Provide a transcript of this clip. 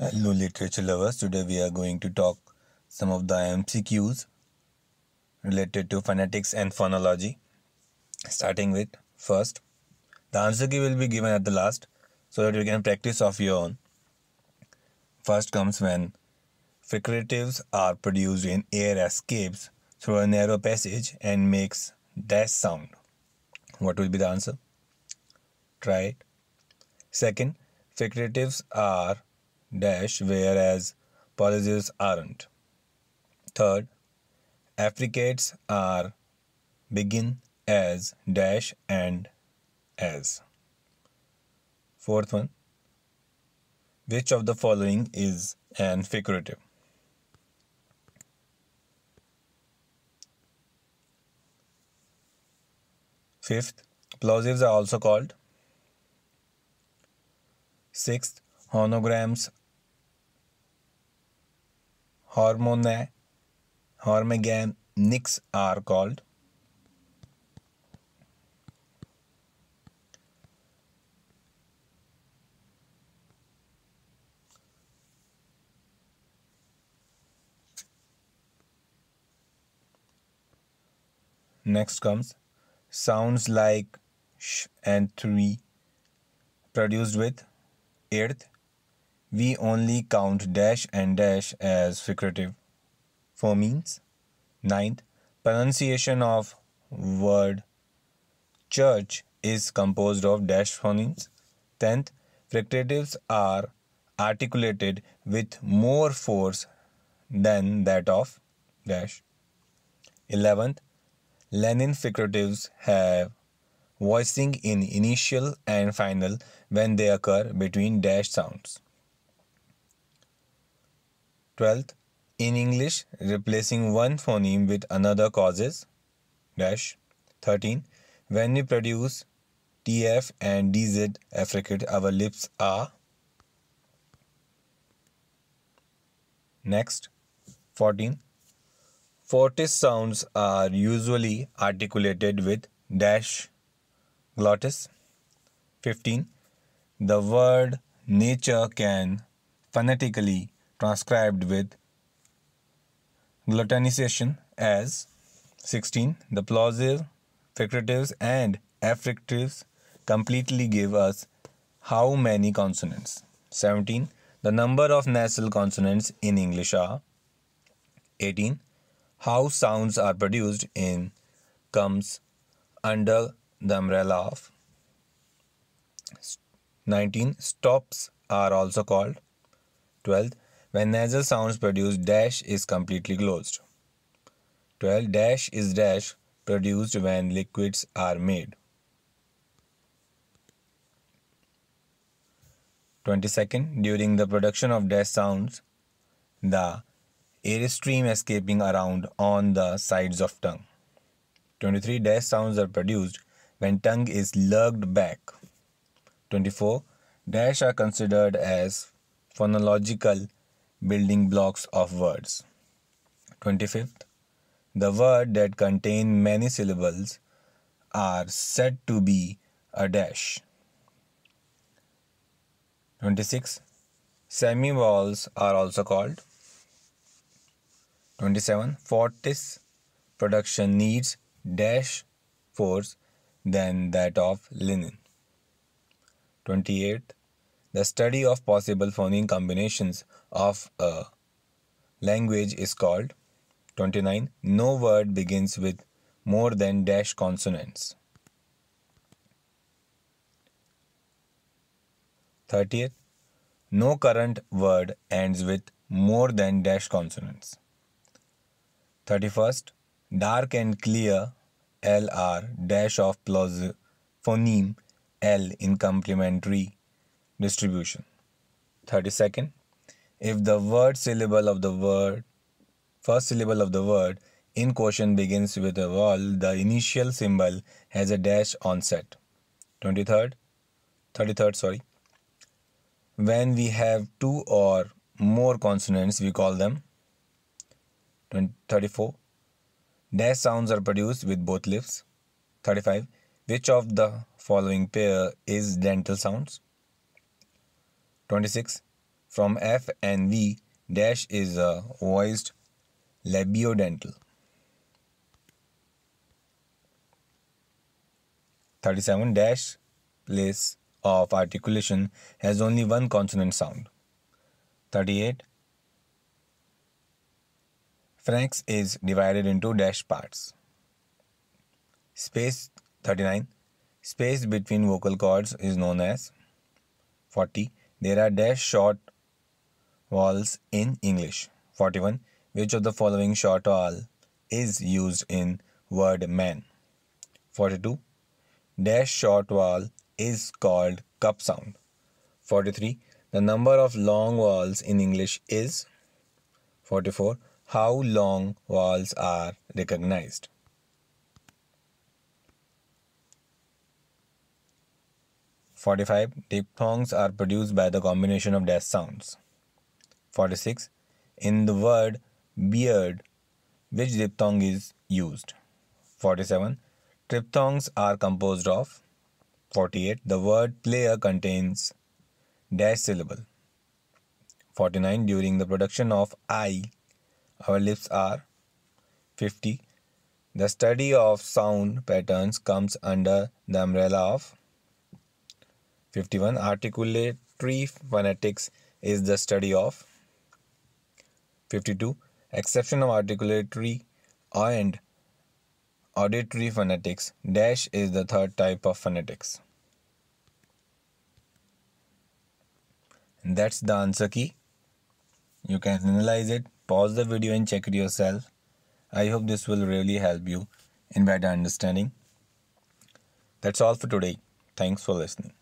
Hello literature lovers, today we are going to talk some of the MCQs related to phonetics and phonology. Starting with first, the answer key will be given at the last so that you can practice of your own. First comes when fricatives are produced in air escapes through a narrow passage and makes dash sound. What will be the answer? Try it. Second, fricatives are dash whereas possessives aren't. Third, affricates are begin as dash and as. Fourth one, which of the following is an fricative? Fifth, plosives are also called. Sixth, homograms, hormonics are called. Next comes sounds like sh and 3 produced with. Eighth, we only count dash and dash as fricative phonemes. Ninth, pronunciation of word church is composed of dash phonemes. 10th, fricatives are articulated with more force than that of dash. 11th, Lenin fricatives have voicing in initial and final when they occur between dash sounds. 12th, in English, replacing one phoneme with another causes dash. 13, when we produce TF and DZ affricate, our lips are. Next, 14, fortis sounds are usually articulated with dash glottis. 15, the word nature can phonetically transcribed with glottonization as. 16, the plosive, fricatives and affricatives completely give us how many consonants? 17, the number of nasal consonants in English are. 18, how sounds are produced in comes under the umbrella of. 19, stops are also called. 12, when nasal sounds produce dash is completely closed. 12, dash is dash produced when liquids are made. 22nd, during the production of dash sounds, the air stream escaping around on the sides of tongue. 23, dash sounds are produced when tongue is lurched back. 24, dash are considered as phonological building blocks of words. 25th, the words that contain many syllables are said to be a dash. 26, semivowels are also called. 27, fortis production needs dash force than that of linen. 28, the study of possible phoneme combinations of a language is called. 29, no word begins with more than dash consonants. 30th, no current word ends with more than dash consonants. 31st, dark and clear L are dash of phoneme L in complementary distribution. 32nd, if the first syllable of the word in question begins with a vowel, the initial symbol has a dash onset. 33rd, when we have two or more consonants, we call them. 34, dash sounds are produced with both lips. 35, which of the following pair is dental sounds? 26, from F and V, dash is a voiced labiodental. 37. Dash place of articulation has only one consonant sound. 38. Pharynx is divided into dash parts. Space. 39. Space between vocal cords is known as. 40. There are dash short vowels in English. 41. Which of the following short vowel is used in word man? 42. Dash short vowel is called cup sound. 43. The number of long vowels in English is. 44. How long vowels are recognized? 45. Diphthongs are produced by the combination of dash sounds. 46. In the word beard, which diphthong is used? 47. Triphthongs are composed of. 48. The word player contains dash syllable. 49. During the production of I, our lips are. 50. The study of sound patterns comes under the umbrella of. 51. Articulatory phonetics is the study of. 52. Exception of articulatory and auditory phonetics, dash is the third type of phonetics. And that's the answer key. You can analyze it, pause the video and check it yourself. I hope this will really help you in better understanding. That's all for today. Thanks for listening.